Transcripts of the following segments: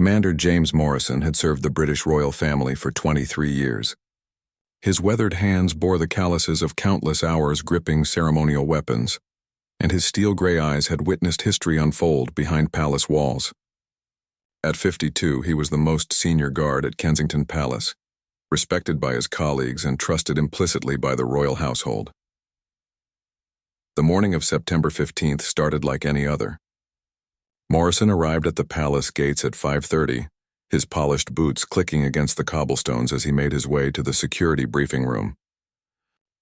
Commander James Morrison had served the British royal family for 23 years. His weathered hands bore the calluses of countless hours gripping ceremonial weapons, and his steel-gray eyes had witnessed history unfold behind palace walls. At 52, he was the most senior guard at Kensington Palace, respected by his colleagues and trusted implicitly by the royal household. The morning of September 15th started like any other. Morrison arrived at the palace gates at 5:30, his polished boots clicking against the cobblestones as he made his way to the security briefing room.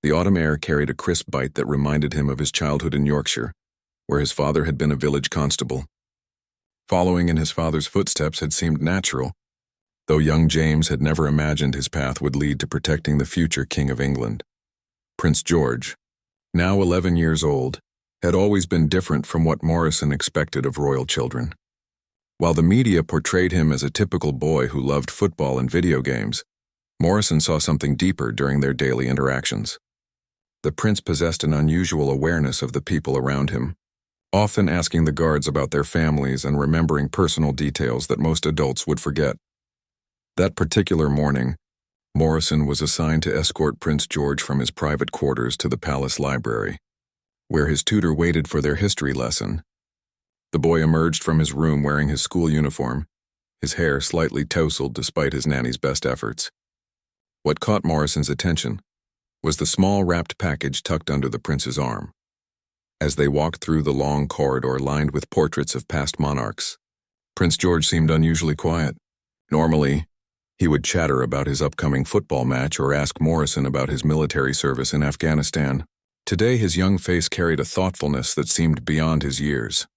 The autumn air carried a crisp bite that reminded him of his childhood in Yorkshire, where his father had been a village constable. Following in his father's footsteps had seemed natural, though young James had never imagined his path would lead to protecting the future King of England. Prince George, now 11 years old, had always been different from what Morrison expected of royal children. While the media portrayed him as a typical boy who loved football and video games, Morrison saw something deeper during their daily interactions. The prince possessed an unusual awareness of the people around him, often asking the guards about their families and remembering personal details that most adults would forget. That particular morning, Morrison was assigned to escort Prince George from his private quarters to the palace library, where his tutor waited for their history lesson. The boy emerged from his room wearing his school uniform, his hair slightly tousled despite his nanny's best efforts. What caught Morrison's attention was the small wrapped package tucked under the prince's arm. As they walked through the long corridor lined with portraits of past monarchs, Prince George seemed unusually quiet. Normally, he would chatter about his upcoming football match or ask Morrison about his military service in Afghanistan. Today, his young face carried a thoughtfulness that seemed beyond his years.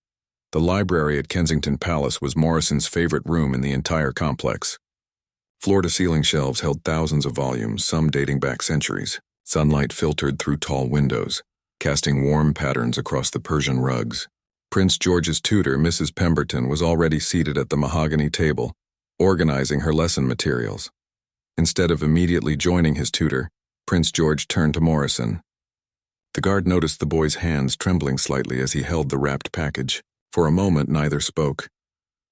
The library at Kensington Palace was Morrison's favorite room in the entire complex. Floor-to-ceiling shelves held thousands of volumes, some dating back centuries. Sunlight filtered through tall windows, casting warm patterns across the Persian rugs. Prince George's tutor, Mrs. Pemberton, was already seated at the mahogany table, organizing her lesson materials. Instead of immediately joining his tutor, Prince George turned to Morrison. The guard noticed the boy's hands trembling slightly as he held the wrapped package. For a moment, neither spoke,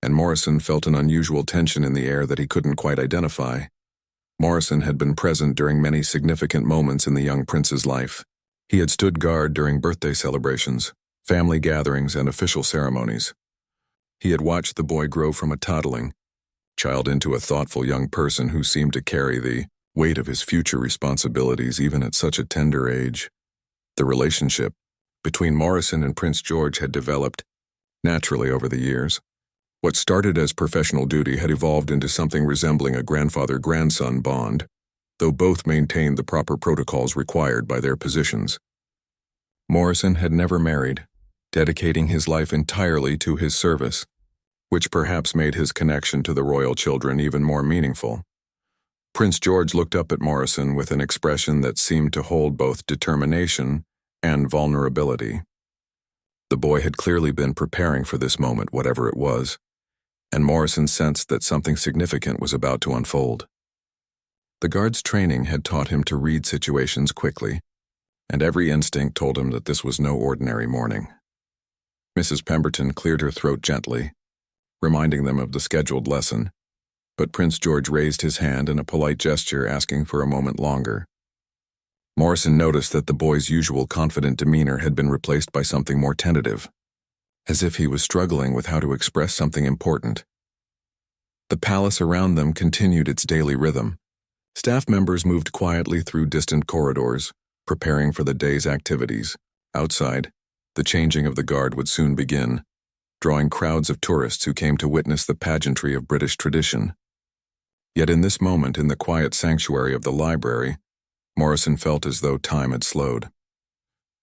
and Morrison felt an unusual tension in the air that he couldn't quite identify. Morrison had been present during many significant moments in the young prince's life. He had stood guard during birthday celebrations, family gatherings, and official ceremonies. He had watched the boy grow from a toddling child into a thoughtful young person who seemed to carry the weight of his future responsibilities even at such a tender age. The relationship between Morrison and Prince George had developed naturally over the years. What started as professional duty had evolved into something resembling a grandfather-grandson bond, though both maintained the proper protocols required by their positions. Morrison had never married, dedicating his life entirely to his service, which perhaps made his connection to the royal children even more meaningful. Prince George looked up at Morrison with an expression that seemed to hold both determination and vulnerability. The boy had clearly been preparing for this moment, whatever it was, and Morrison sensed that something significant was about to unfold. The guard's training had taught him to read situations quickly, and every instinct told him that this was no ordinary morning. Mrs. Pemberton cleared her throat gently, reminding them of the scheduled lesson, but Prince George raised his hand in a polite gesture asking for a moment longer. Morrison noticed that the boy's usual confident demeanor had been replaced by something more tentative, as if he was struggling with how to express something important. The palace around them continued its daily rhythm. Staff members moved quietly through distant corridors, preparing for the day's activities. Outside, the changing of the guard would soon begin, drawing crowds of tourists who came to witness the pageantry of British tradition. Yet in this moment, in the quiet sanctuary of the library, Morrison felt as though time had slowed.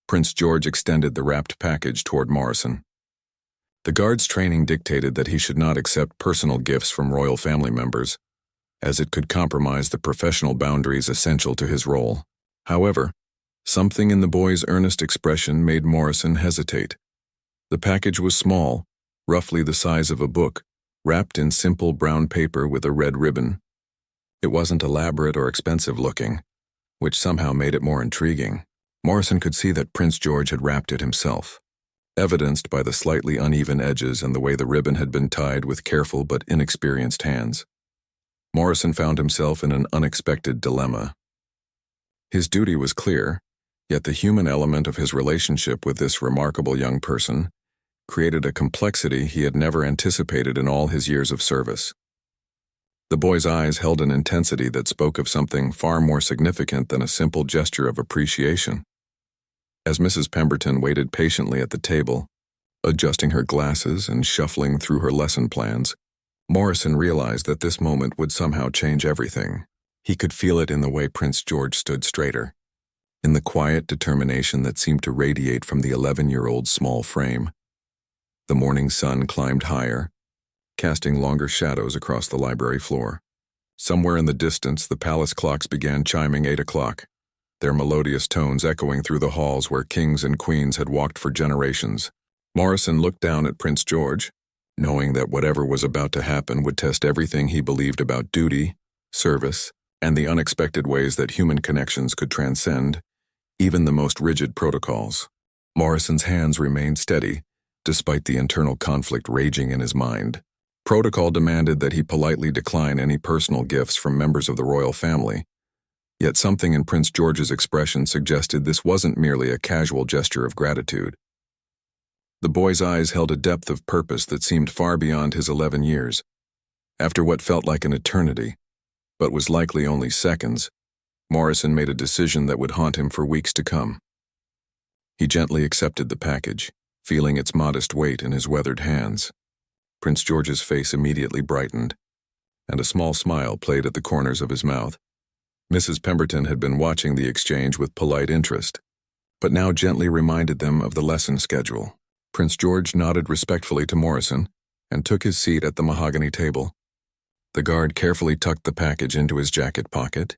Prince George extended the wrapped package toward Morrison. The guard's training dictated that he should not accept personal gifts from royal family members, as it could compromise the professional boundaries essential to his role. However, something in the boy's earnest expression made Morrison hesitate. The package was small, roughly the size of a book, wrapped in simple brown paper with a red ribbon. It wasn't elaborate or expensive looking, which somehow made it more intriguing. Morrison could see that Prince George had wrapped it himself. evidenced by the slightly uneven edges and the way the ribbon had been tied with careful but inexperienced hands. Morrison found himself in an unexpected dilemma. His duty was clear, yet the human element of his relationship with this remarkable young person created a complexity he had never anticipated in all his years of service. The boy's eyes held an intensity that spoke of something far more significant than a simple gesture of appreciation. As Mrs. Pemberton waited patiently at the table, adjusting her glasses and shuffling through her lesson plans, Morrison realized that this moment would somehow change everything. He could feel it in the way Prince George stood straighter, in the quiet determination that seemed to radiate from the 11-year-old's small frame. The morning sun climbed higher, casting longer shadows across the library floor. Somewhere in the distance, the palace clocks began chiming 8 o'clock, their melodious tones echoing through the halls where kings and queens had walked for generations. Morrison looked down at Prince George, knowing that whatever was about to happen would test everything he believed about duty, service, and the unexpected ways that human connections could transcend even the most rigid protocols. Morrison's hands remained steady, despite the internal conflict raging in his mind. Protocol demanded that he politely decline any personal gifts from members of the royal family, yet something in Prince George's expression suggested this wasn't merely a casual gesture of gratitude. The boy's eyes held a depth of purpose that seemed far beyond his 11 years. After what felt like an eternity, but was likely only seconds, Morrison made a decision that would haunt him for weeks to come. He gently accepted the package, feeling its modest weight in his weathered hands. Prince George's face immediately brightened, and a small smile played at the corners of his mouth. Mrs. Pemberton had been watching the exchange with polite interest, but now gently reminded them of the lesson schedule. Prince George nodded respectfully to Morrison and took his seat at the mahogany table. The guard carefully tucked the package into his jacket pocket,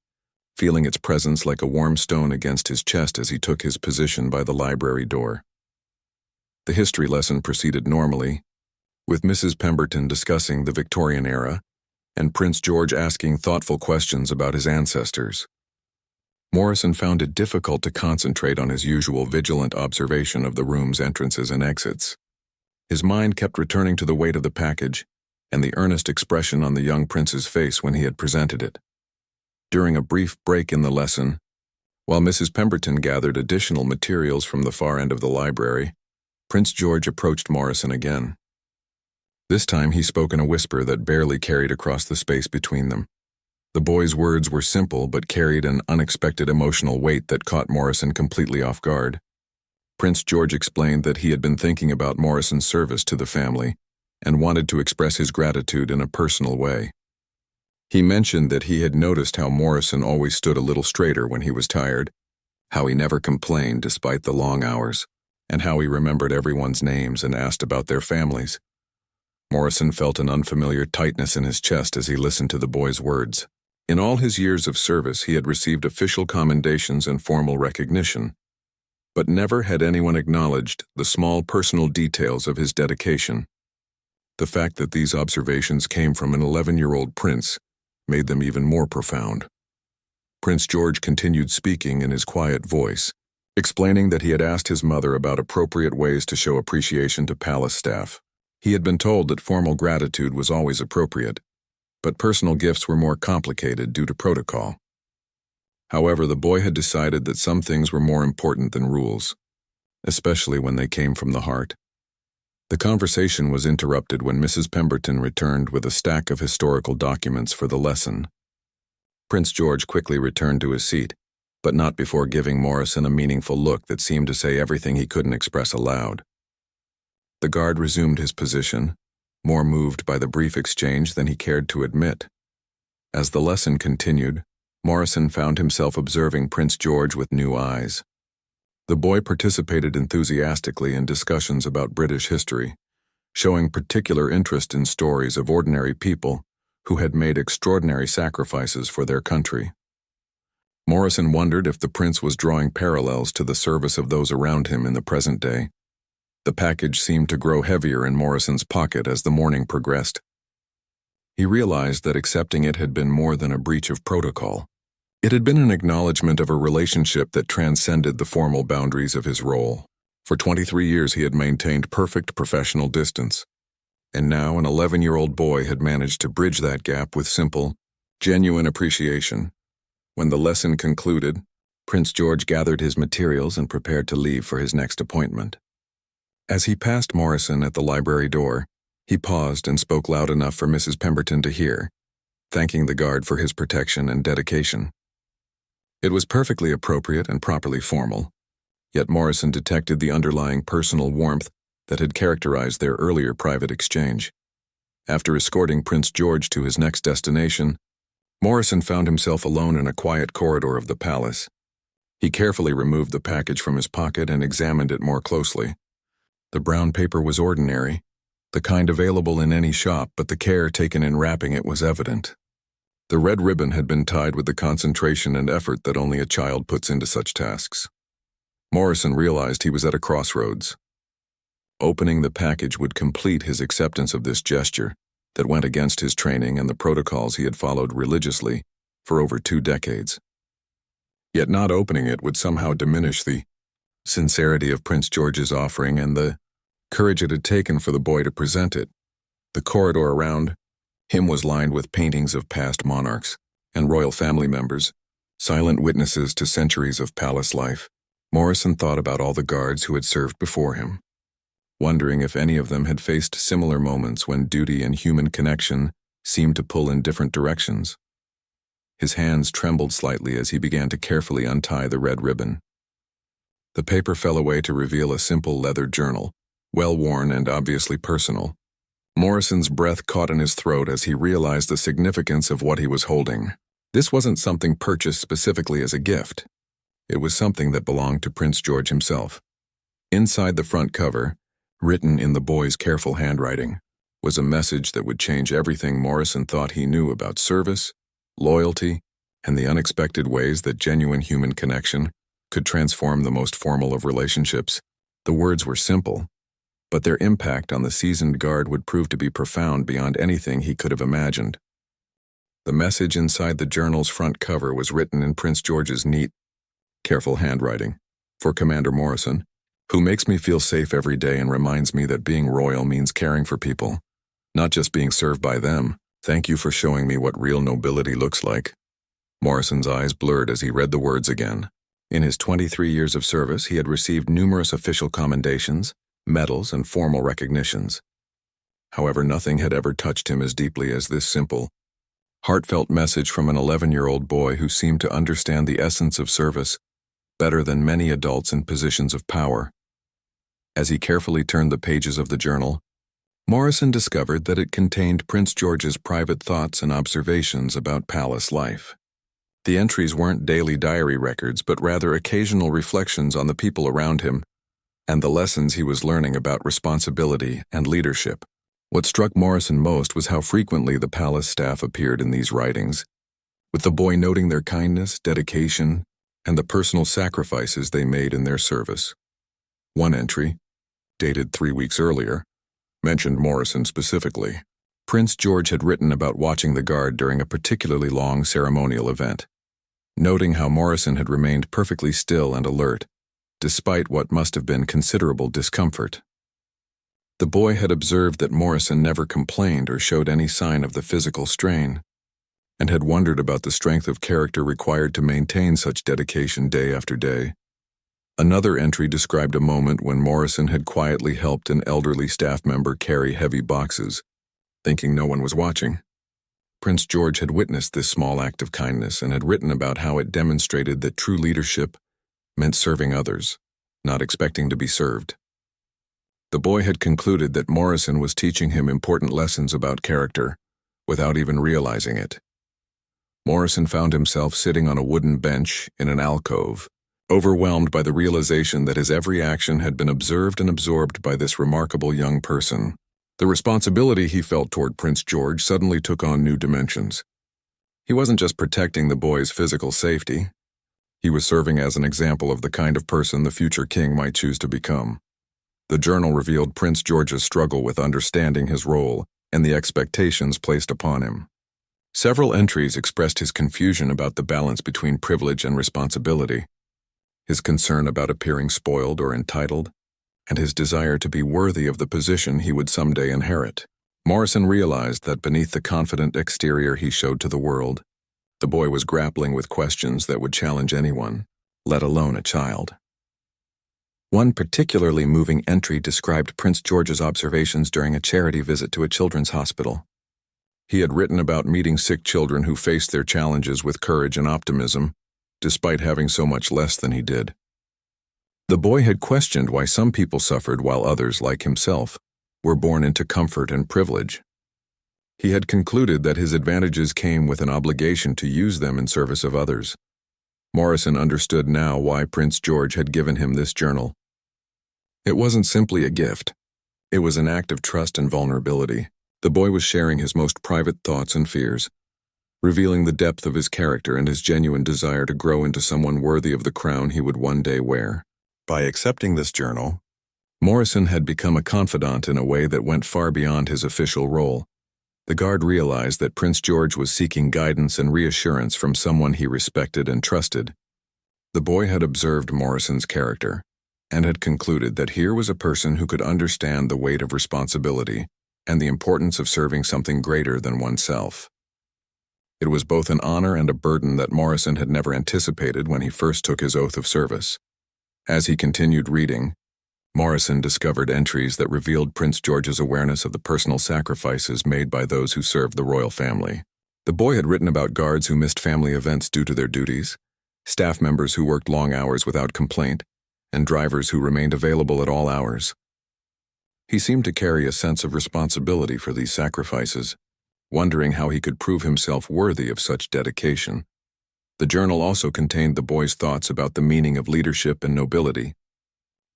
feeling its presence like a warm stone against his chest as he took his position by the library door. The history lesson proceeded normally, with Mrs. Pemberton discussing the Victorian era and Prince George asking thoughtful questions about his ancestors. Morrison found it difficult to concentrate on his usual vigilant observation of the room's entrances and exits. His mind kept returning to the weight of the package and the earnest expression on the young prince's face when he had presented it. During a brief break in the lesson, while Mrs. Pemberton gathered additional materials from the far end of the library, Prince George approached Morrison again. This time he spoke in a whisper that barely carried across the space between them. The boy's words were simple but carried an unexpected emotional weight that caught Morrison completely off guard. Prince George explained that he had been thinking about Morrison's service to the family and wanted to express his gratitude in a personal way. He mentioned that he had noticed how Morrison always stood a little straighter when he was tired, how he never complained despite the long hours, and how he remembered everyone's names and asked about their families. Morrison felt an unfamiliar tightness in his chest as he listened to the boy's words. In all his years of service, he had received official commendations and formal recognition, but never had anyone acknowledged the small personal details of his dedication. The fact that these observations came from an 11-year-old prince made them even more profound. Prince George continued speaking in his quiet voice, explaining that he had asked his mother about appropriate ways to show appreciation to palace staff. He had been told that formal gratitude was always appropriate, but personal gifts were more complicated due to protocol. However, the boy had decided that some things were more important than rules, especially when they came from the heart. The conversation was interrupted when Mrs. Pemberton returned with a stack of historical documents for the lesson. Prince George quickly returned to his seat, but not before giving Morrison a meaningful look that seemed to say everything he couldn't express aloud. The guard resumed his position, more moved by the brief exchange than he cared to admit. As the lesson continued, Morrison found himself observing Prince George with new eyes. The boy participated enthusiastically in discussions about British history, showing particular interest in stories of ordinary people who had made extraordinary sacrifices for their country. Morrison wondered if the prince was drawing parallels to the service of those around him in the present day. The package seemed to grow heavier in Morrison's pocket as the morning progressed. He realized that accepting it had been more than a breach of protocol. It had been an acknowledgement of a relationship that transcended the formal boundaries of his role. For 23 years he had maintained perfect professional distance, and now an 11-year-old boy had managed to bridge that gap with simple, genuine appreciation. When the lesson concluded, Prince George gathered his materials and prepared to leave for his next appointment. As he passed Morrison at the library door, he paused and spoke loud enough for Mrs. Pemberton to hear, thanking the guard for his protection and dedication. It was perfectly appropriate and properly formal, yet Morrison detected the underlying personal warmth that had characterized their earlier private exchange. After escorting Prince George to his next destination, Morrison found himself alone in a quiet corridor of the palace. He carefully removed the package from his pocket and examined it more closely. The brown paper was ordinary, the kind available in any shop, but the care taken in wrapping it was evident. The red ribbon had been tied with the concentration and effort that only a child puts into such tasks. Morrison realized he was at a crossroads. Opening the package would complete his acceptance of this gesture that went against his training and the protocols he had followed religiously for over 2 decades. Yet not opening it would somehow diminish the sincerity of Prince George's offering and the courage it had taken for the boy to present it. The corridor around him was lined with paintings of past monarchs and royal family members, silent witnesses to centuries of palace life. Morrison thought about all the guards who had served before him, wondering if any of them had faced similar moments when duty and human connection seemed to pull in different directions. His hands trembled slightly as he began to carefully untie the red ribbon. The paper fell away to reveal a simple leather journal, well-worn and obviously personal. Morrison's breath caught in his throat as he realized the significance of what he was holding. This wasn't something purchased specifically as a gift. It was something that belonged to Prince George himself. Inside the front cover, written in the boy's careful handwriting, was a message that would change everything Morrison thought he knew about service, loyalty, and the unexpected ways that genuine human connection could transform the most formal of relationships. The words were simple, but their impact on the seasoned guard would prove to be profound beyond anything he could have imagined. The message inside the journal's front cover was written in Prince George's neat, careful handwriting. For Commander Morrison, who makes me feel safe every day and reminds me that being royal means caring for people, not just being served by them. Thank you for showing me what real nobility looks like. Morrison's eyes blurred as he read the words again. In his 23 years of service, he had received numerous official commendations, medals, and formal recognitions. However, nothing had ever touched him as deeply as this simple, heartfelt message from an 11-year-old boy who seemed to understand the essence of service better than many adults in positions of power. As he carefully turned the pages of the journal, Morrison discovered that it contained Prince George's private thoughts and observations about palace life. The entries weren't daily diary records, but rather occasional reflections on the people around him and the lessons he was learning about responsibility and leadership. What struck Morrison most was how frequently the palace staff appeared in these writings, with the boy noting their kindness, dedication, and the personal sacrifices they made in their service. One entry, dated 3 weeks earlier, mentioned Morrison specifically. Prince George had written about watching the guard during a particularly long ceremonial event, noting how Morrison had remained perfectly still and alert, despite what must have been considerable discomfort. The boy had observed that Morrison never complained or showed any sign of the physical strain, and had wondered about the strength of character required to maintain such dedication day after day. Another entry described a moment when Morrison had quietly helped an elderly staff member carry heavy boxes, thinking no one was watching. Prince George had witnessed this small act of kindness and had written about how it demonstrated that true leadership meant serving others, not expecting to be served. The boy had concluded that Morrison was teaching him important lessons about character, without even realizing it. Morrison found himself sitting on a wooden bench in an alcove, overwhelmed by the realization that his every action had been observed and absorbed by this remarkable young person. The responsibility he felt toward Prince George suddenly took on new dimensions. He wasn't just protecting the boy's physical safety. He was serving as an example of the kind of person the future king might choose to become. The journal revealed Prince George's struggle with understanding his role and the expectations placed upon him. Several entries expressed his confusion about the balance between privilege and responsibility, his concern about appearing spoiled or entitled, and his desire to be worthy of the position he would someday inherit. Morrison realized that beneath the confident exterior he showed to the world, the boy was grappling with questions that would challenge anyone, let alone a child. One particularly moving entry described Prince George's observations during a charity visit to a children's hospital. He had written about meeting sick children who faced their challenges with courage and optimism, despite having so much less than he did. The boy had questioned why some people suffered while others, like himself, were born into comfort and privilege. He had concluded that his advantages came with an obligation to use them in service of others. Morrison understood now why Prince George had given him this journal. It wasn't simply a gift. It was an act of trust and vulnerability. The boy was sharing his most private thoughts and fears, revealing the depth of his character and his genuine desire to grow into someone worthy of the crown he would one day wear. By accepting this journal, Morrison had become a confidant in a way that went far beyond his official role. The guard realized that Prince George was seeking guidance and reassurance from someone he respected and trusted. The boy had observed Morrison's character and had concluded that here was a person who could understand the weight of responsibility and the importance of serving something greater than oneself. It was both an honor and a burden that Morrison had never anticipated when he first took his oath of service. As he continued reading, Morrison discovered entries that revealed Prince George's awareness of the personal sacrifices made by those who served the royal family. The boy had written about guards who missed family events due to their duties, staff members who worked long hours without complaint, and drivers who remained available at all hours. He seemed to carry a sense of responsibility for these sacrifices, wondering how he could prove himself worthy of such dedication. The journal also contained the boy's thoughts about the meaning of leadership and nobility.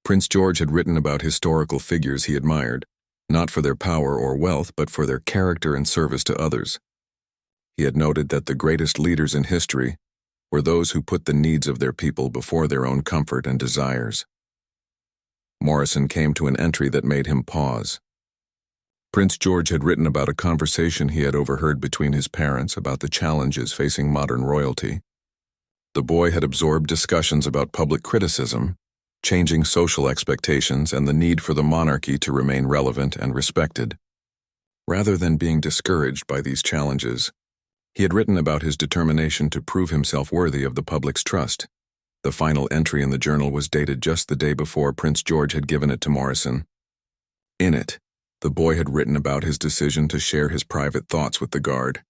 Prince George had written about historical figures he admired, not for their power or wealth, but for their character and service to others. He had noted that the greatest leaders in history were those who put the needs of their people before their own comfort and desires. Morrison came to an entry that made him pause. Prince George had written about a conversation he had overheard between his parents about the challenges facing modern royalty. The boy had absorbed discussions about public criticism, changing social expectations, and the need for the monarchy to remain relevant and respected. Rather than being discouraged by these challenges, he had written about his determination to prove himself worthy of the public's trust. The final entry in the journal was dated just the day before Prince George had given it to Morrison. In it, the boy had written about his decision to share his private thoughts with the guard.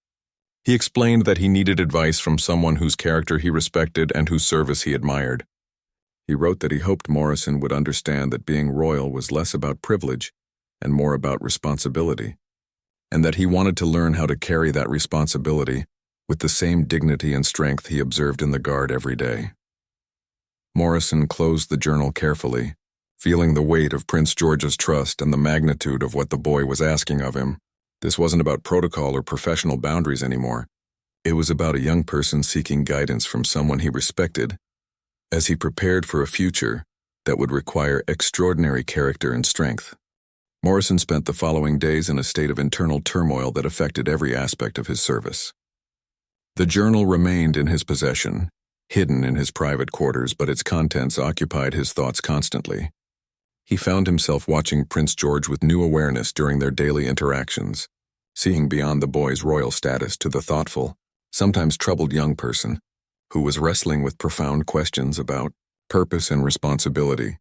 He explained that he needed advice from someone whose character he respected and whose service he admired. He wrote that he hoped Morrison would understand that being royal was less about privilege and more about responsibility, and that he wanted to learn how to carry that responsibility with the same dignity and strength he observed in the guard every day. Morrison closed the journal carefully, feeling the weight of Prince George's trust and the magnitude of what the boy was asking of him. This wasn't about protocol or professional boundaries anymore. It was about a young person seeking guidance from someone he respected, as he prepared for a future that would require extraordinary character and strength. Morrison spent the following days in a state of internal turmoil that affected every aspect of his service. The journal remained in his possession, hidden in his private quarters, but its contents occupied his thoughts constantly. He found himself watching Prince George with new awareness during their daily interactions, seeing beyond the boy's royal status to the thoughtful, sometimes troubled young person who was wrestling with profound questions about purpose and responsibility.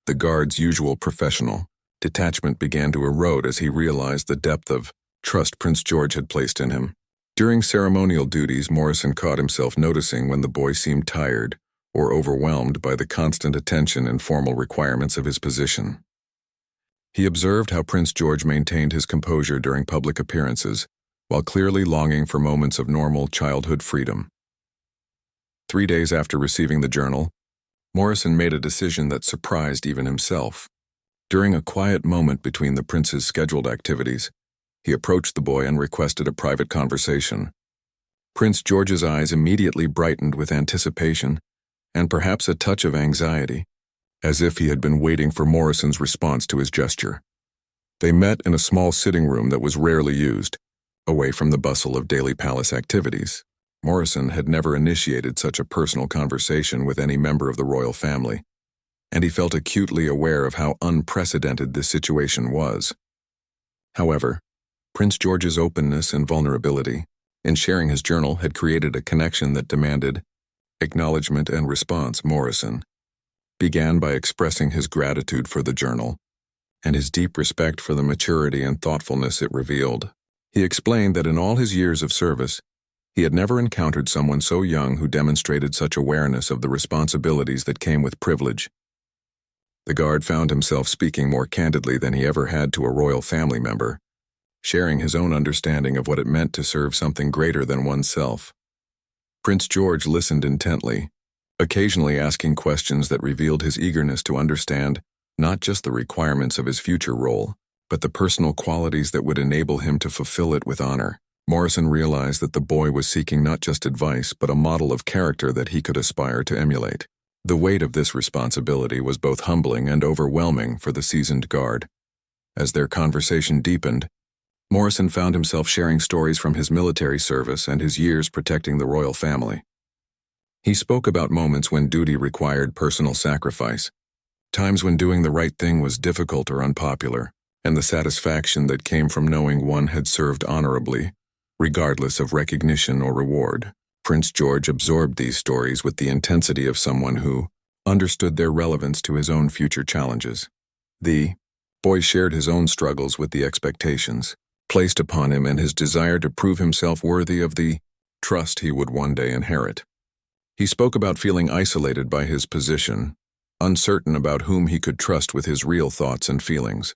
The guard's usual professional detachment began to erode as he realized the depth of trust Prince George had placed in him. During ceremonial duties, Morrison caught himself noticing when the boy seemed tired or overwhelmed by the constant attention and formal requirements of his position. He observed how Prince George maintained his composure during public appearances, while clearly longing for moments of normal childhood freedom. 3 days after receiving the journal, Morrison made a decision that surprised even himself. During a quiet moment between the prince's scheduled activities, he approached the boy and requested a private conversation. Prince George's eyes immediately brightened with anticipation and perhaps a touch of anxiety, as if he had been waiting for Morrison's response to his gesture. They met in a small sitting room that was rarely used, away from the bustle of daily palace activities. Morrison had never initiated such a personal conversation with any member of the royal family. and he felt acutely aware of how unprecedented this situation was. However, Prince George's openness and vulnerability in sharing his journal had created a connection that demanded acknowledgement and response. Morrison began by expressing his gratitude for the journal and his deep respect for the maturity and thoughtfulness it revealed. He explained that in all his years of service, he had never encountered someone so young who demonstrated such awareness of the responsibilities that came with privilege. The guard found himself speaking more candidly than he ever had to a royal family member, sharing his own understanding of what it meant to serve something greater than oneself. Prince George listened intently, occasionally asking questions that revealed his eagerness to understand not just the requirements of his future role, but the personal qualities that would enable him to fulfill it with honor. Morrison realized that the boy was seeking not just advice, but a model of character that he could aspire to emulate. The weight of this responsibility was both humbling and overwhelming for the seasoned guard. As their conversation deepened, Morrison found himself sharing stories from his military service and his years protecting the royal family. He spoke about moments when duty required personal sacrifice, times when doing the right thing was difficult or unpopular, and the satisfaction that came from knowing one had served honorably, regardless of recognition or reward. Prince George absorbed these stories with the intensity of someone who understood their relevance to his own future challenges. The boy shared his own struggles with the expectations placed upon him and his desire to prove himself worthy of the trust he would one day inherit. He spoke about feeling isolated by his position, uncertain about whom he could trust with his real thoughts and feelings.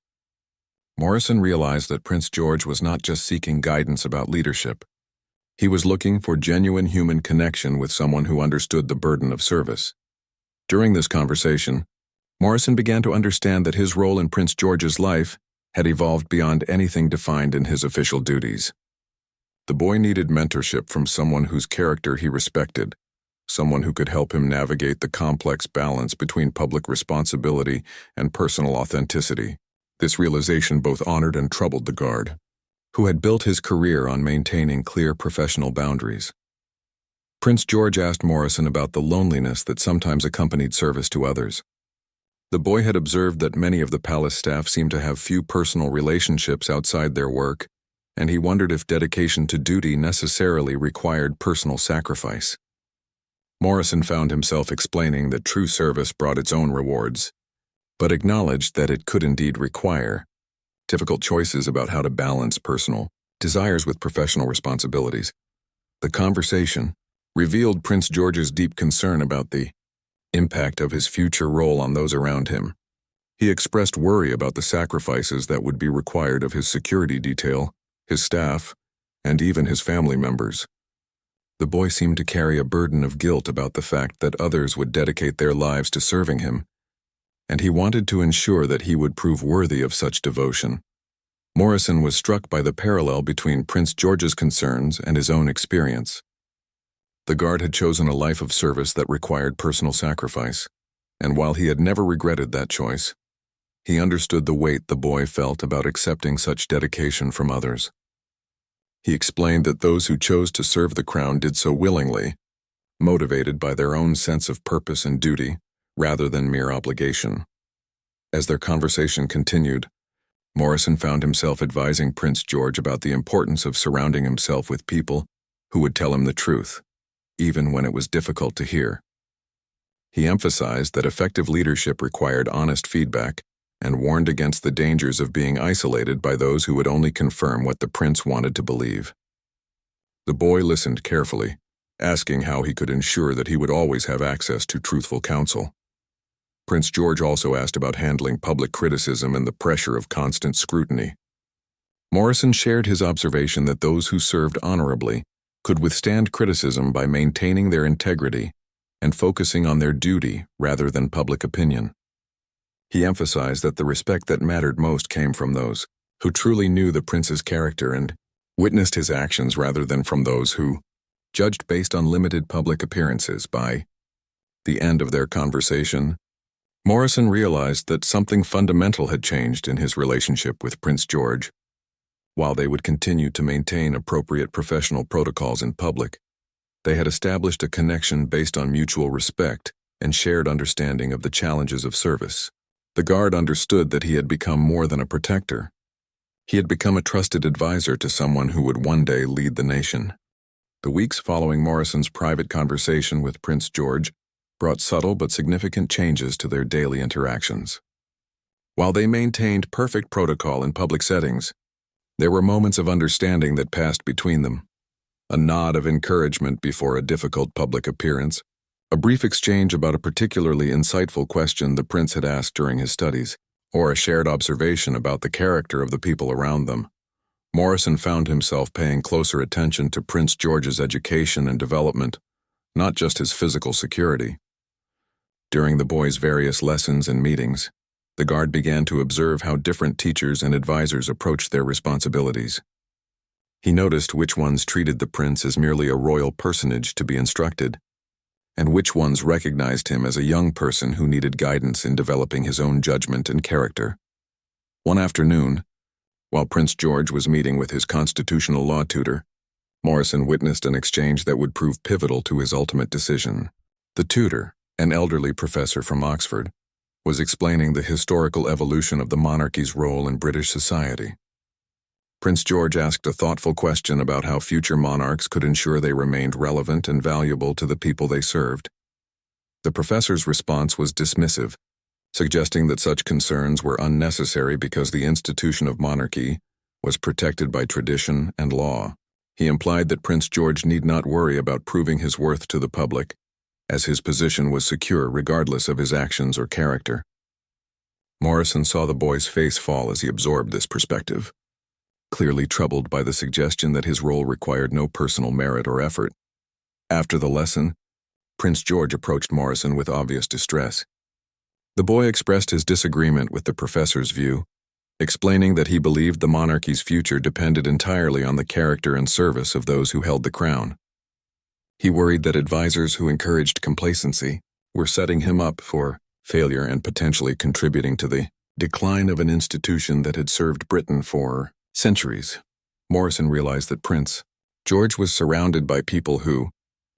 Morrison realized that Prince George was not just seeking guidance about leadership. He was looking for genuine human connection with someone who understood the burden of service. During this conversation, Morrison began to understand that his role in Prince George's life had evolved beyond anything defined in his official duties. The boy needed mentorship from someone whose character he respected, someone who could help him navigate the complex balance between public responsibility and personal authenticity. This realization both honored and troubled the guard, who had built his career on maintaining clear professional boundaries. Prince George asked Morrison about the loneliness that sometimes accompanied service to others. The boy had observed that many of the palace staff seemed to have few personal relationships outside their work, and he wondered if dedication to duty necessarily required personal sacrifice. Morrison found himself explaining that true service brought its own rewards, but acknowledged that it could indeed require difficult choices about how to balance personal desires with professional responsibilities. The conversation revealed Prince George's deep concern about the impact of his future role on those around him. He expressed worry about the sacrifices that would be required of his security detail, his staff, and even his family members. The boy seemed to carry a burden of guilt about the fact that others would dedicate their lives to serving him, and he wanted to ensure that he would prove worthy of such devotion. Morrison was struck by the parallel between Prince George's concerns and his own experience. The guard had chosen a life of service that required personal sacrifice, and while he had never regretted that choice, he understood the weight the boy felt about accepting such dedication from others. He explained that those who chose to serve the crown did so willingly, motivated by their own sense of purpose and duty, rather than mere obligation. As their conversation continued, Morrison found himself advising Prince George about the importance of surrounding himself with people who would tell him the truth, even when it was difficult to hear. He emphasized that effective leadership required honest feedback and warned against the dangers of being isolated by those who would only confirm what the prince wanted to believe. The boy listened carefully, asking how he could ensure that he would always have access to truthful counsel. Prince George also asked about handling public criticism and the pressure of constant scrutiny. Morrison shared his observation that those who served honorably could withstand criticism by maintaining their integrity and focusing on their duty rather than public opinion. He emphasized that the respect that mattered most came from those who truly knew the prince's character and witnessed his actions rather than from those who judged based on limited public appearances. By the end of their conversation, Morrison realized that something fundamental had changed in his relationship with Prince George. While they would continue to maintain appropriate professional protocols in public, they had established a connection based on mutual respect and shared understanding of the challenges of service. The guard understood that he had become more than a protector. He had become a trusted advisor to someone who would one day lead the nation. The weeks following Morrison's private conversation with Prince George brought subtle but significant changes to their daily interactions. While they maintained perfect protocol in public settings, there were moments of understanding that passed between them. A nod of encouragement before a difficult public appearance, a brief exchange about a particularly insightful question the prince had asked during his studies, or a shared observation about the character of the people around them. Morrison found himself paying closer attention to Prince George's education and development, not just his physical security. During the boy's various lessons and meetings, the guard began to observe how different teachers and advisors approached their responsibilities. He noticed which ones treated the prince as merely a royal personage to be instructed, and which ones recognized him as a young person who needed guidance in developing his own judgment and character. One afternoon, while Prince George was meeting with his constitutional law tutor, Morrison witnessed an exchange that would prove pivotal to his ultimate decision. The tutor, an elderly professor from Oxford, was explaining the historical evolution of the monarchy's role in British society. Prince George asked a thoughtful question about how future monarchs could ensure they remained relevant and valuable to the people they served. The professor's response was dismissive, suggesting that such concerns were unnecessary because the institution of monarchy was protected by tradition and law. He implied that Prince George need not worry about proving his worth to the public, as his position was secure regardless of his actions or character. Morrison saw the boy's face fall as he absorbed this perspective, clearly troubled by the suggestion that his role required no personal merit or effort. After the lesson, Prince George approached Morrison with obvious distress. The boy expressed his disagreement with the professor's view, explaining that he believed the monarchy's future depended entirely on the character and service of those who held the crown. He worried that advisors who encouraged complacency were setting him up for failure and potentially contributing to the decline of an institution that had served Britain for centuries. Morrison realized that Prince George was surrounded by people who,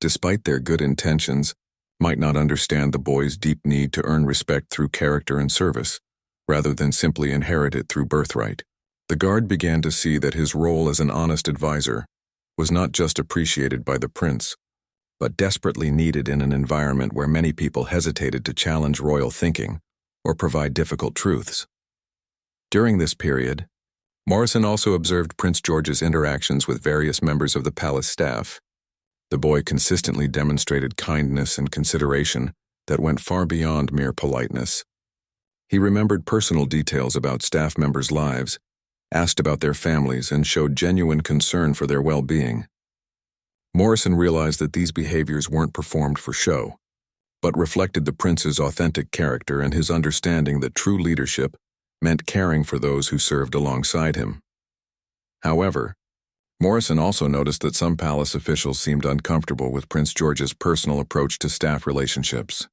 despite their good intentions, might not understand the boy's deep need to earn respect through character and service, rather than simply inherit it through birthright. The guard began to see that his role as an honest advisor was not just appreciated by the prince, but desperately needed in an environment where many people hesitated to challenge royal thinking or provide difficult truths. During this period, Morrison also observed Prince George's interactions with various members of the palace staff. The boy consistently demonstrated kindness and consideration that went far beyond mere politeness. He remembered personal details about staff members' lives, asked about their families, and showed genuine concern for their well-being. Morrison realized that these behaviors weren't performed for show, but reflected the prince's authentic character and his understanding that true leadership meant caring for those who served alongside him. However, Morrison also noticed that some palace officials seemed uncomfortable with Prince George's personal approach to staff relationships.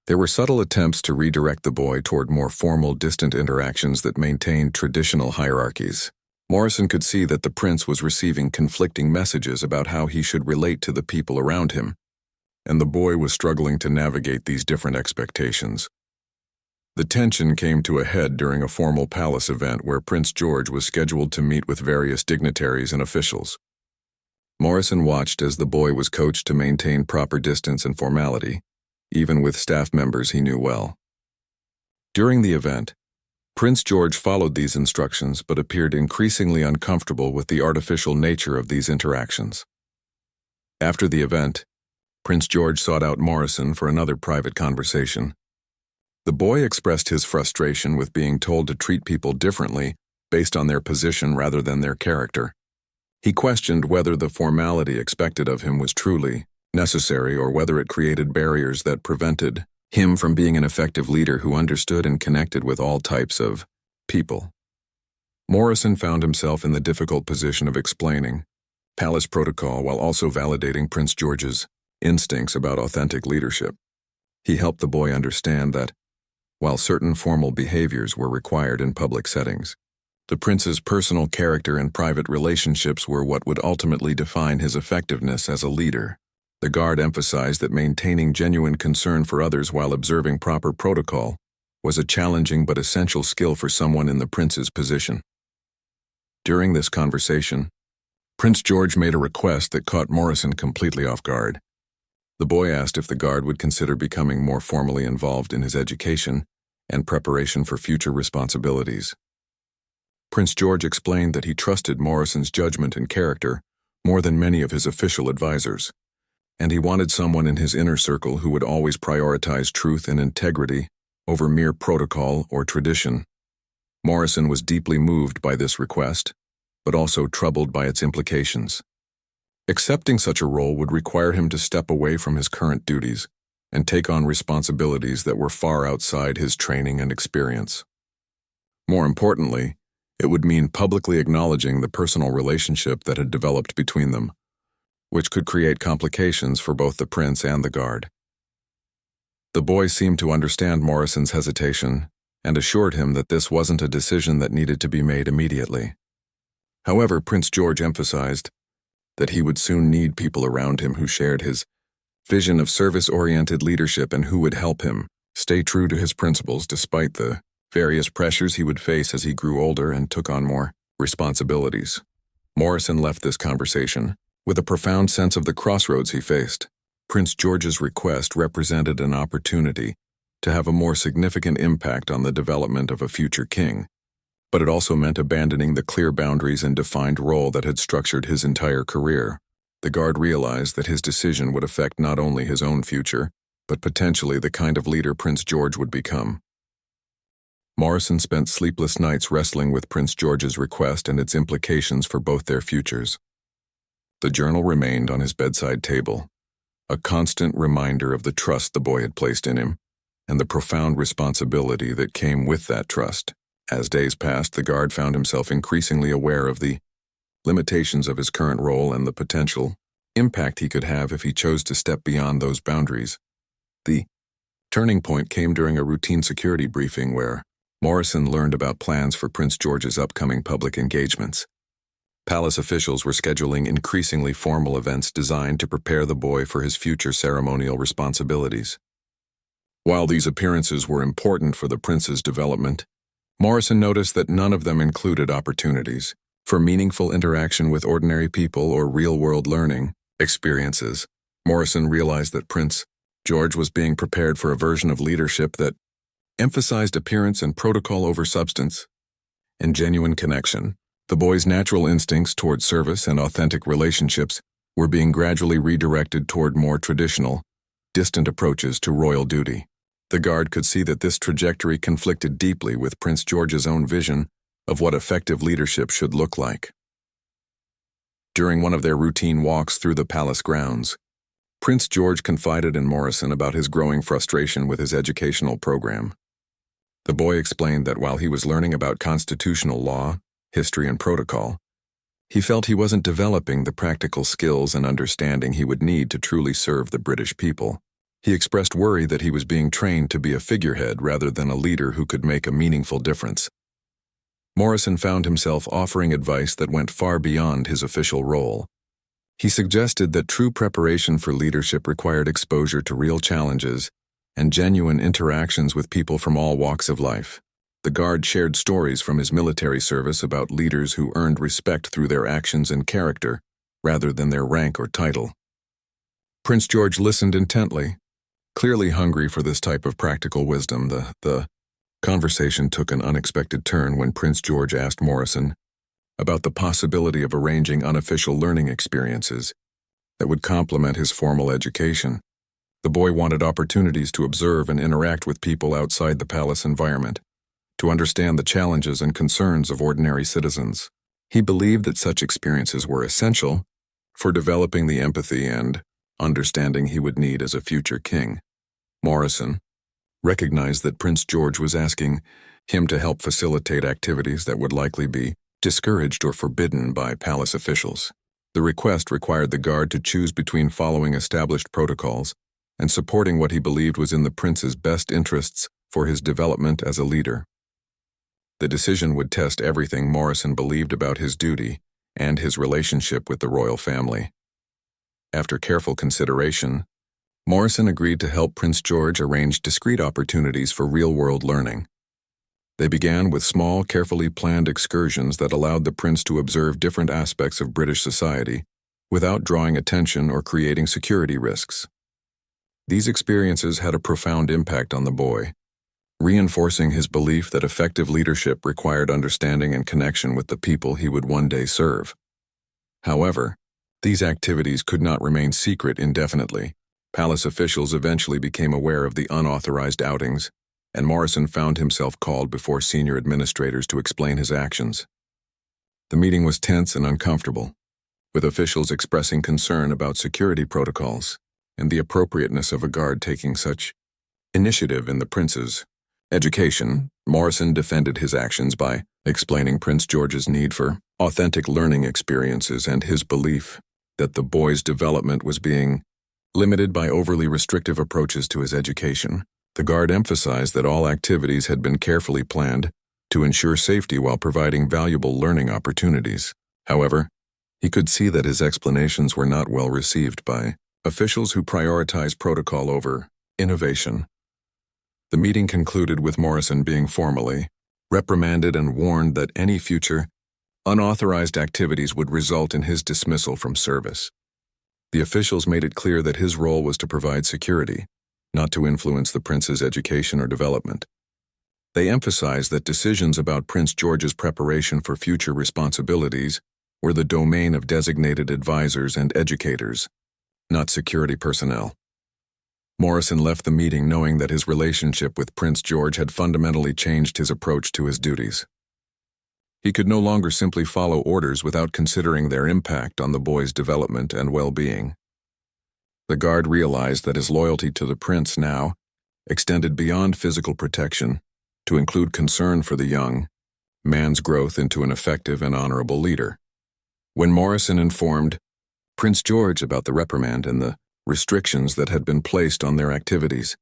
There were subtle attempts to redirect the boy toward more formal, distant interactions that maintained traditional hierarchies. Morrison could see that the prince was receiving conflicting messages about how he should relate to the people around him, and the boy was struggling to navigate these different expectations. The tension came to a head during a formal palace event where Prince George was scheduled to meet with various dignitaries and officials. Morrison watched as the boy was coached to maintain proper distance and formality, even with staff members he knew well. During the event, Prince George followed these instructions but appeared increasingly uncomfortable with the artificial nature of these interactions. After the event, Prince George sought out Morrison for another private conversation. The boy expressed his frustration with being told to treat people differently based on their position rather than their character. He questioned whether the formality expected of him was truly necessary or whether it created barriers that prevented him from being an effective leader who understood and connected with all types of people. Morrison found himself in the difficult position of explaining palace protocol while also validating Prince George's instincts about authentic leadership. He helped the boy understand that, while certain formal behaviors were required in public settings, the prince's personal character and private relationships were what would ultimately define his effectiveness as a leader. The guard emphasized that maintaining genuine concern for others while observing proper protocol was a challenging but essential skill for someone in the prince's position. During this conversation, Prince George made a request that caught Morrison completely off guard. The boy asked if the guard would consider becoming more formally involved in his education and preparation for future responsibilities. Prince George explained that he trusted Morrison's judgment and character more than many of his official advisors, and he wanted someone in his inner circle who would always prioritize truth and integrity over mere protocol or tradition. Morrison was deeply moved by this request, but also troubled by its implications. Accepting such a role would require him to step away from his current duties and take on responsibilities that were far outside his training and experience. More importantly, it would mean publicly acknowledging the personal relationship that had developed between them, which could create complications for both the prince and the guard. The boy seemed to understand Morrison's hesitation and assured him that this wasn't a decision that needed to be made immediately. However, Prince George emphasized that he would soon need people around him who shared his vision of service-oriented leadership and who would help him stay true to his principles despite the various pressures he would face as he grew older and took on more responsibilities. Morrison left this conversation with a profound sense of the crossroads he faced. Prince George's request represented an opportunity to have a more significant impact on the development of a future king, but it also meant abandoning the clear boundaries and defined role that had structured his entire career. The guard realized that his decision would affect not only his own future, but potentially the kind of leader Prince George would become. Morrison spent sleepless nights wrestling with Prince George's request and its implications for both their futures. The journal remained on his bedside table, a constant reminder of the trust the boy had placed in him, and the profound responsibility that came with that trust. As days passed, the guard found himself increasingly aware of the limitations of his current role and the potential impact he could have if he chose to step beyond those boundaries. The turning point came during a routine security briefing where Morrison learned about plans for Prince George's upcoming public engagements. Palace officials were scheduling increasingly formal events designed to prepare the boy for his future ceremonial responsibilities. While these appearances were important for the prince's development, Morrison noticed that none of them included opportunities for meaningful interaction with ordinary people or real-world learning experiences. Morrison realized that Prince George was being prepared for a version of leadership that emphasized appearance and protocol over substance and genuine connection. The boy's natural instincts toward service and authentic relationships were being gradually redirected toward more traditional, distant approaches to royal duty. The guard could see that this trajectory conflicted deeply with Prince George's own vision of what effective leadership should look like. During one of their routine walks through the palace grounds, Prince George confided in Morrison about his growing frustration with his educational program. The boy explained that while he was learning about constitutional law, history, and protocol, he felt he wasn't developing the practical skills and understanding he would need to truly serve the British people. He expressed worry that he was being trained to be a figurehead rather than a leader who could make a meaningful difference. Morrison found himself offering advice that went far beyond his official role. He suggested that true preparation for leadership required exposure to real challenges and genuine interactions with people from all walks of life. The guard shared stories from his military service about leaders who earned respect through their actions and character, rather than their rank or title. Prince George listened intently, clearly hungry for this type of practical wisdom. The conversation took an unexpected turn when Prince George asked Morrison about the possibility of arranging unofficial learning experiences that would complement his formal education. The boy wanted opportunities to observe and interact with people outside the palace environment, to understand the challenges and concerns of ordinary citizens. He believed that such experiences were essential for developing the empathy and understanding he would need as a future king. Morrison recognized that Prince George was asking him to help facilitate activities that would likely be discouraged or forbidden by palace officials. The request required the guard to choose between following established protocols and supporting what he believed was in the prince's best interests for his development as a leader. The decision would test everything Morrison believed about his duty and his relationship with the royal family. After careful consideration, Morrison agreed to help Prince George arrange discrete opportunities for real-world learning. They began with small, carefully planned excursions that allowed the prince to observe different aspects of British society without drawing attention or creating security risks. These experiences had a profound impact on the boy, reinforcing his belief that effective leadership required understanding and connection with the people he would one day serve. However, these activities could not remain secret indefinitely. Palace officials eventually became aware of the unauthorized outings, and Morrison found himself called before senior administrators to explain his actions. The meeting was tense and uncomfortable, with officials expressing concern about security protocols and the appropriateness of a guard taking such initiative in the prince's education. Morrison defended his actions by explaining Prince George's need for authentic learning experiences and his belief that the boy's development was being limited by overly restrictive approaches to his education. The guard emphasized that all activities had been carefully planned to ensure safety while providing valuable learning opportunities. However, he could see that his explanations were not well received by officials who prioritize protocol over innovation. The meeting concluded with Morrison being formally reprimanded and warned that any future unauthorized activities would result in his dismissal from service. The officials made it clear that his role was to provide security, not to influence the prince's education or development. They emphasized that decisions about Prince George's preparation for future responsibilities were the domain of designated advisors and educators, not security personnel. Morrison left the meeting knowing that his relationship with Prince George had fundamentally changed his approach to his duties. He could no longer simply follow orders without considering their impact on the boy's development and well-being. The guard realized that his loyalty to the prince now extended beyond physical protection to include concern for the young man's growth into an effective and honorable leader. When Morrison informed Prince George about the reprimand and the restrictions that had been placed on their activities,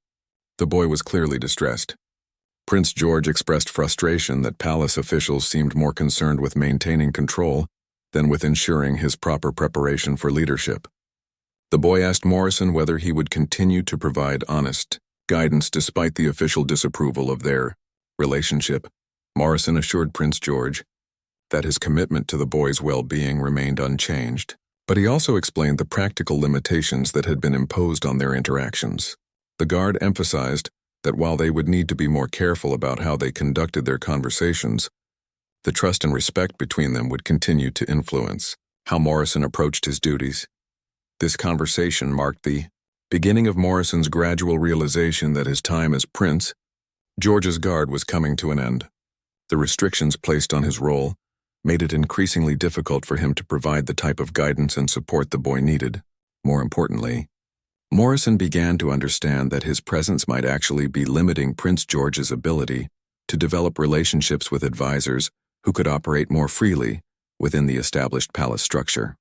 the boy was clearly distressed. Prince George expressed frustration that palace officials seemed more concerned with maintaining control than with ensuring his proper preparation for leadership. The boy asked Morrison whether he would continue to provide honest guidance despite the official disapproval of their relationship. Morrison assured Prince George that his commitment to the boy's well-being remained unchanged, but he also explained the practical limitations that had been imposed on their interactions. The guard emphasized that while they would need to be more careful about how they conducted their conversations, the trust and respect between them would continue to influence how Morrison approached his duties. This conversation marked the beginning of Morrison's gradual realization that his time as Prince George's guard was coming to an end. The restrictions placed on his role made it increasingly difficult for him to provide the type of guidance and support the boy needed. More importantly, Morrison began to understand that his presence might actually be limiting Prince George's ability to develop relationships with advisors who could operate more freely within the established palace structure.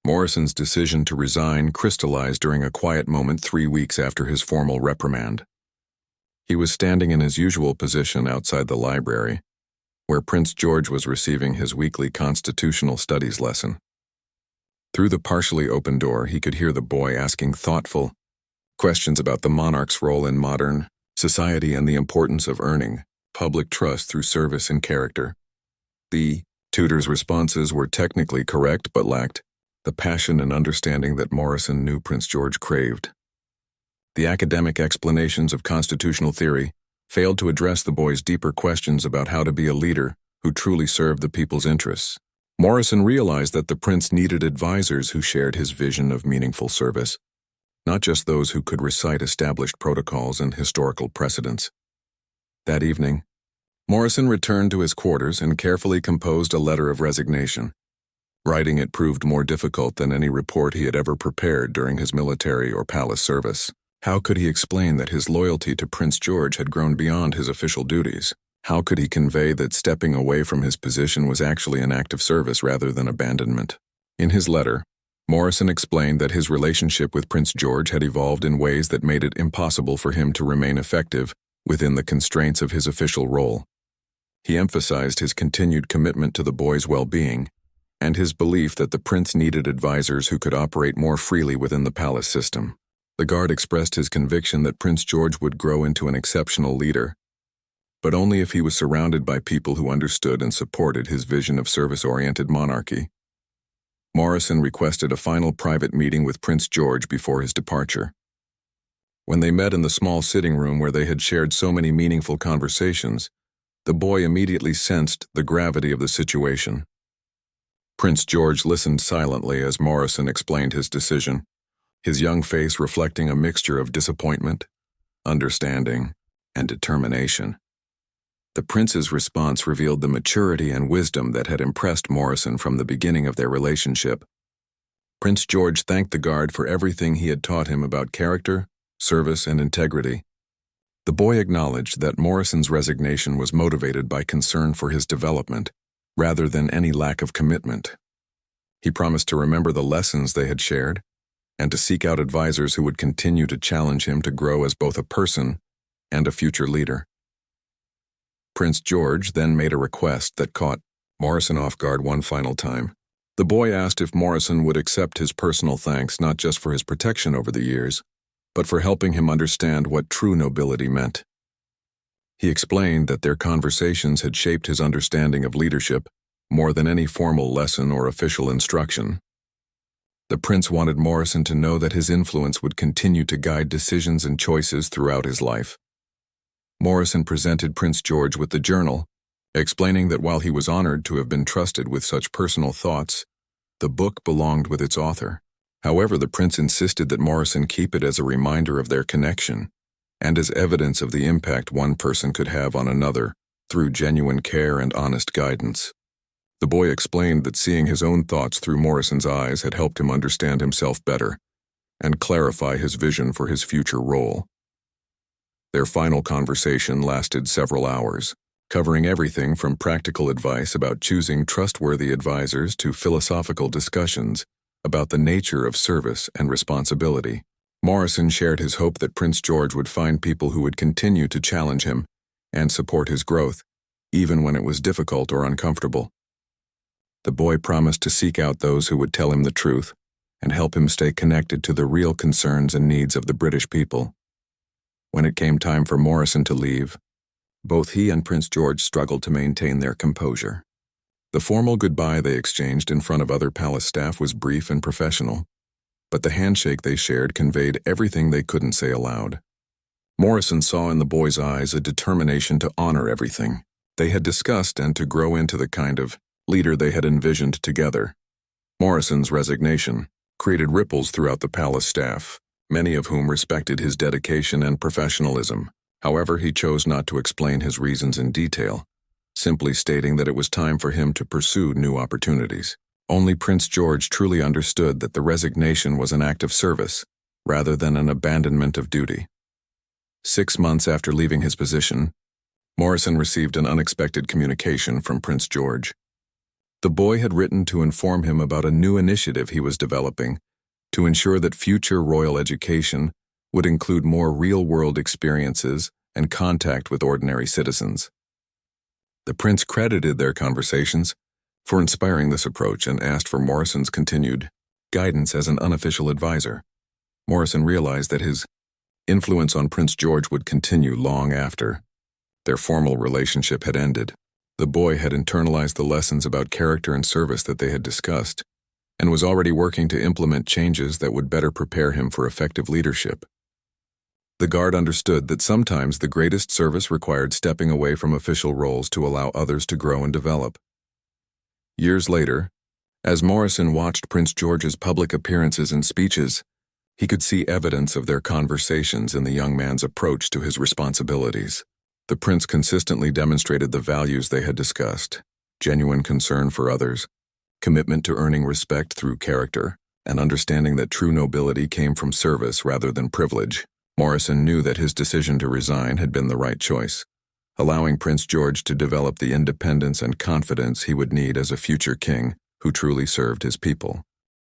Morrison's decision to resign crystallized during a quiet moment 3 weeks after his formal reprimand. He was standing in his usual position outside the library, where Prince George was receiving his weekly constitutional studies lesson. Through the partially open door, he could hear the boy asking thoughtful questions about the monarch's role in modern society and the importance of earning public trust through service and character. The tutor's responses were technically correct but lacked the passion and understanding that Morrison knew Prince George craved. The academic explanations of constitutional theory failed to address the boy's deeper questions about how to be a leader who truly served the people's interests. Morrison realized that the prince needed advisors who shared his vision of meaningful service, not just those who could recite established protocols and historical precedents. That evening, Morrison returned to his quarters and carefully composed a letter of resignation. Writing it proved more difficult than any report he had ever prepared during his military or palace service. How could he explain that his loyalty to Prince George had grown beyond his official duties? How could he convey that stepping away from his position was actually an act of service rather than abandonment? In his letter, Morrison explained that his relationship with Prince George had evolved in ways that made it impossible for him to remain effective within the constraints of his official role. He emphasized his continued commitment to the boy's well-being, and his belief that the prince needed advisors who could operate more freely within the palace system. The guard expressed his conviction that Prince George would grow into an exceptional leader, but only if he was surrounded by people who understood and supported his vision of service-oriented monarchy. Morrison requested a final private meeting with Prince George before his departure. When they met in the small sitting room where they had shared so many meaningful conversations, the boy immediately sensed the gravity of the situation. Prince George listened silently as Morrison explained his decision, his young face reflecting a mixture of disappointment, understanding, and determination. The prince's response revealed the maturity and wisdom that had impressed Morrison from the beginning of their relationship. Prince George thanked the guard for everything he had taught him about character, service, and integrity. The boy acknowledged that Morrison's resignation was motivated by concern for his development, rather than any lack of commitment. He promised to remember the lessons they had shared, and to seek out advisors who would continue to challenge him to grow as both a person and a future leader. Prince George then made a request that caught Morrison off guard one final time. The boy asked if Morrison would accept his personal thanks not just for his protection over the years, but for helping him understand what true nobility meant. He explained that their conversations had shaped his understanding of leadership more than any formal lesson or official instruction. The prince wanted Morrison to know that his influence would continue to guide decisions and choices throughout his life. Morrison presented Prince George with the journal, explaining that while he was honored to have been trusted with such personal thoughts, the book belonged with its author. However, the prince insisted that Morrison keep it as a reminder of their connection, and as evidence of the impact one person could have on another through genuine care and honest guidance. The boy explained that seeing his own thoughts through Morrison's eyes had helped him understand himself better and clarify his vision for his future role. Their final conversation lasted several hours, covering everything from practical advice about choosing trustworthy advisors to philosophical discussions about the nature of service and responsibility. Morrison shared his hope that Prince George would find people who would continue to challenge him and support his growth, even when it was difficult or uncomfortable. The boy promised to seek out those who would tell him the truth and help him stay connected to the real concerns and needs of the British people. When it came time for Morrison to leave, both he and Prince George struggled to maintain their composure. The formal goodbye they exchanged in front of other palace staff was brief and professional, but the handshake they shared conveyed everything they couldn't say aloud. Morrison saw in the boy's eyes a determination to honor everything they had discussed and to grow into the kind of leader they had envisioned together. Morrison's resignation created ripples throughout the palace staff, many of whom respected his dedication and professionalism. However, he chose not to explain his reasons in detail, simply stating that it was time for him to pursue new opportunities. Only Prince George truly understood that the resignation was an act of service, rather than an abandonment of duty. 6 months after leaving his position, Morrison received an unexpected communication from Prince George. The boy had written to inform him about a new initiative he was developing to ensure that future royal education would include more real-world experiences and contact with ordinary citizens. The prince credited their conversations for inspiring this approach and asked for Morrison's continued guidance as an unofficial advisor. Morrison realized that his influence on Prince George would continue long after their formal relationship had ended. The boy had internalized the lessons about character and service that they had discussed, and was already working to implement changes that would better prepare him for effective leadership. The guard understood that sometimes the greatest service required stepping away from official roles to allow others to grow and develop. Years later, as Morrison watched Prince George's public appearances and speeches, he could see evidence of their conversations in the young man's approach to his responsibilities. The prince consistently demonstrated the values they had discussed: genuine concern for others, commitment to earning respect through character, and understanding that true nobility came from service rather than privilege. Morrison knew that his decision to resign had been the right choice, allowing Prince George to develop the independence and confidence he would need as a future king who truly served his people.